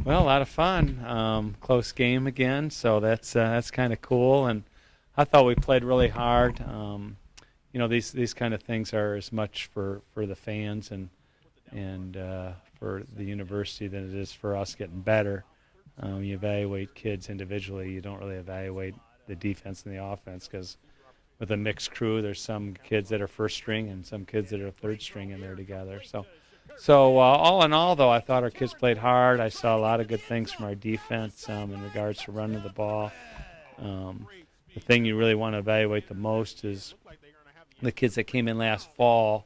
Well, a lot of fun. Close game again, so that's kind of cool. And I thought we played really hard. These kind of things are as much for the fans and for the university than it is for us getting better. You evaluate kids individually. You don't really evaluate the defense and the offense because with a mixed crew, there's some kids that are first string and some kids that are third string in there together. So all in all, though, I thought our kids played hard. I saw a lot of good things from our defense in regards to running the ball. Um, the thing you really want to evaluate the most is the kids that came in last fall.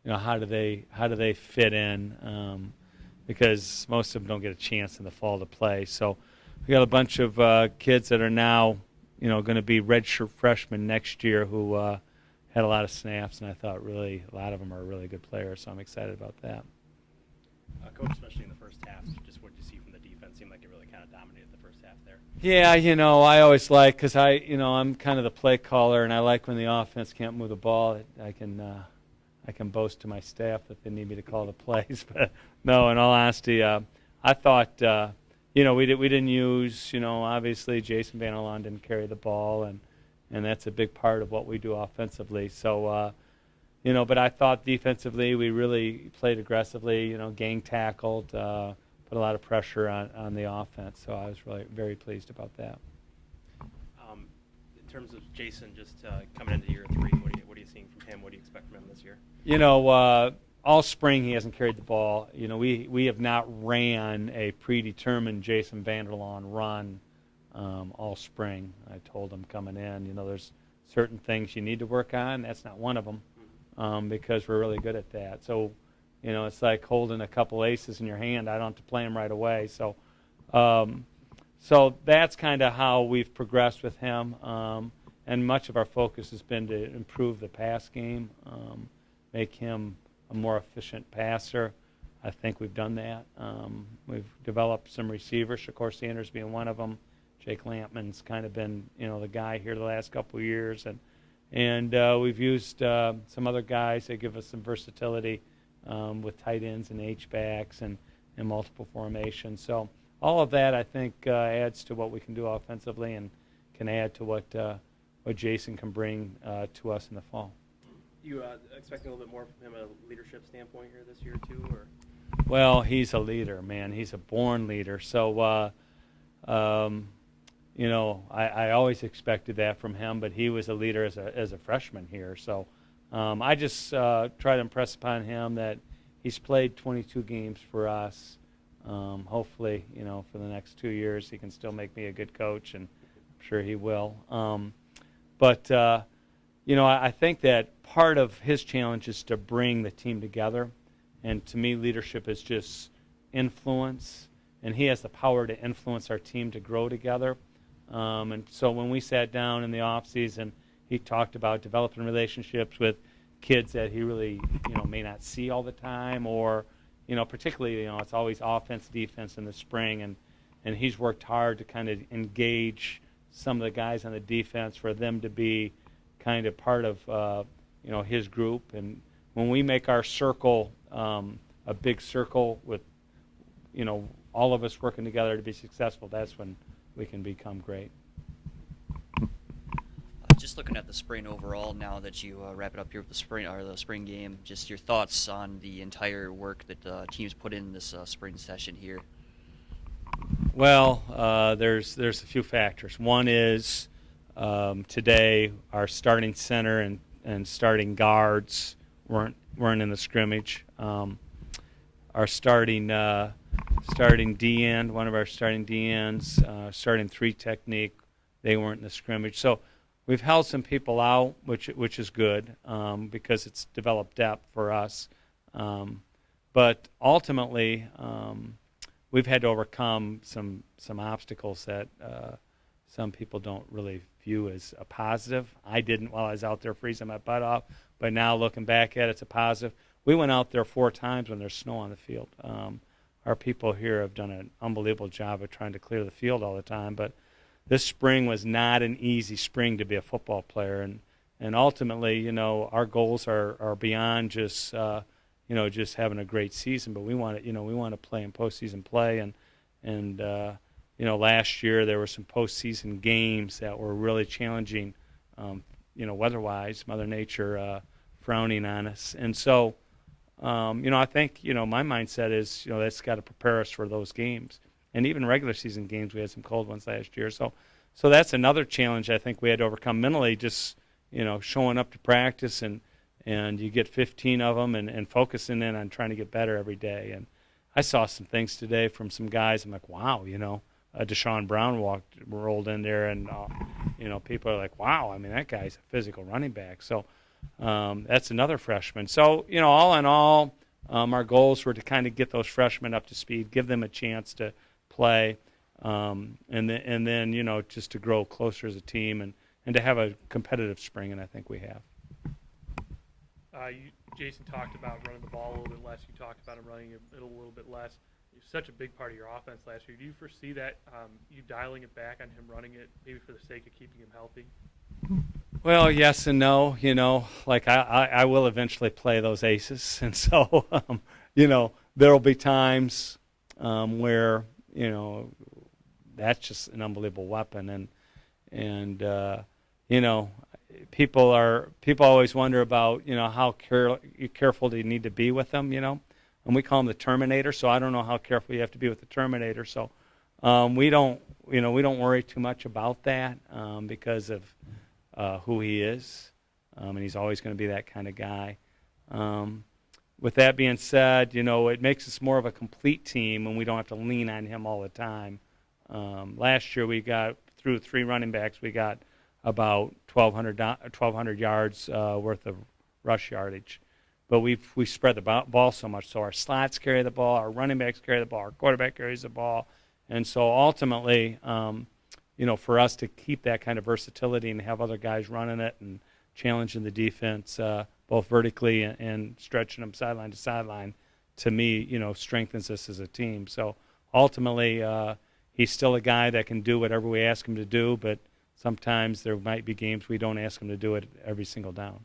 How do they fit in? Because most of them don't get a chance in the fall to play. So we got a bunch of kids that are now, going to be redshirt freshmen next year who had a lot of snaps, and I thought really a lot of them are really good players. So I'm excited about that. Coach, especially in the first half, just what you see from the defense seemed like it really kind of dominated the first half there. Yeah, I always like because I'm kind of the play caller, and I like when the offense can't move the ball. I can boast to my staff that they need me to call the plays. But no, in all honesty, I thought we didn't use obviously Jason Van Allen didn't carry the ball, and that's a big part of what we do offensively. So. But I thought defensively we really played aggressively, gang tackled, put a lot of pressure on the offense. So I was really very pleased about that. In terms of Jason, just coming into year 3, what are you seeing from him? What do you expect from him this year? All spring he hasn't carried the ball. We have not ran a predetermined Jason Vanderlaan run all spring. I told him coming in, there's certain things you need to work on. That's not one of them. Because we're really good at that. So, it's like holding a couple aces in your hand. I don't have to play them right away. So that's kind of how we've progressed with him. And much of our focus has been to improve the pass game, make him a more efficient passer. I think we've done that. We've developed some receivers, Shakur Sanders being one of them. Jake Lampman's kind of been, the guy here the last couple of years. And we've used some other guys that give us some versatility with tight ends and H-backs and multiple formations. So all of that, I think, adds to what we can do offensively and can add to what Jason can bring to us in the fall. You expecting a little bit more from him, a leadership standpoint here this year too, or? Well, he's a leader, man. He's a born leader. So I always expected that from him, but he was a leader as a freshman here. So I just try to impress upon him that he's played 22 games for us. Hopefully, for the next 2 years, he can still make me a good coach, and I'm sure he will. But I think that part of his challenge is to bring the team together. And to me, leadership is just influence, and he has the power to influence our team to grow together. And so when we sat down in the off season, he talked about developing relationships with kids that he really, may not see all the time, or, particularly, it's always offense, defense in the spring, and he's worked hard to kind of engage some of the guys on the defense for them to be kind of part of, his group. And when we make our circle a big circle with, all of us working together to be successful, that's when we can become great. Just looking at the spring overall, now that you wrap it up here with the spring game, just your thoughts on the entire work that the teams put in this spring session here. Well, there's a few factors. One is today our starting center and starting guards weren't in the scrimmage. Our starting D end, one of our starting D ends, starting 3 technique, they weren't in the scrimmage. So we've held some people out, which is good because it's developed depth for us. But ultimately, we've had to overcome some obstacles that some people don't really view as a positive. I didn't while I was out there freezing my butt off, but now looking back at it, it's a positive. We went out there 4 times when there's snow on the field. Our people here have done an unbelievable job of trying to clear the field all the time, but this spring was not an easy spring to be a football player, and ultimately, our goals are beyond just just having a great season, but we want to play in postseason play, Last year there were some postseason games that were really challenging, weather-wise, Mother Nature frowning on us. And so, I think, my mindset is, that's got to prepare us for those games. And even regular season games, we had some cold ones last year. So that's another challenge I think we had to overcome mentally, just, showing up to practice and you get 15 of them and focusing in on trying to get better every day. And I saw some things today from some guys. I'm like, wow, Deshaun Brown rolled in there, and people are like, wow, I mean, that guy's a physical running back. So that's another freshman. So all in all, our goals were to kind of get those freshmen up to speed, give them a chance to play, and then just to grow closer as a team and to have a competitive spring, and I think we have. Jason talked about running the ball a little bit less. You talked about him running it a little bit less. It's such a big part of your offense last year. Do you foresee that you dialing it back on him running it, maybe for the sake of keeping him healthy? Well, yes and no. Like I will eventually play those aces, and so there will be times where that's just an unbelievable weapon, and people always wonder about how careful do you need to be with them, and we call him the Terminator. So I don't know how careful you have to be with the Terminator. So we don't worry too much about that because of who he is, and he's always going to be that kind of guy. With that being said, it makes us more of a complete team when we don't have to lean on him all the time. Last year we got through 3 running backs, we got about 1,200 yards worth of rush yardage. But we spread the ball so much. So our slots carry the ball, our running backs carry the ball, our quarterback carries the ball. And so ultimately, for us to keep that kind of versatility and have other guys running it and challenging the defense both vertically and stretching them sideline to sideline, to me, strengthens us as a team. So ultimately, he's still a guy that can do whatever we ask him to do, but sometimes there might be games we don't ask him to do it every single down.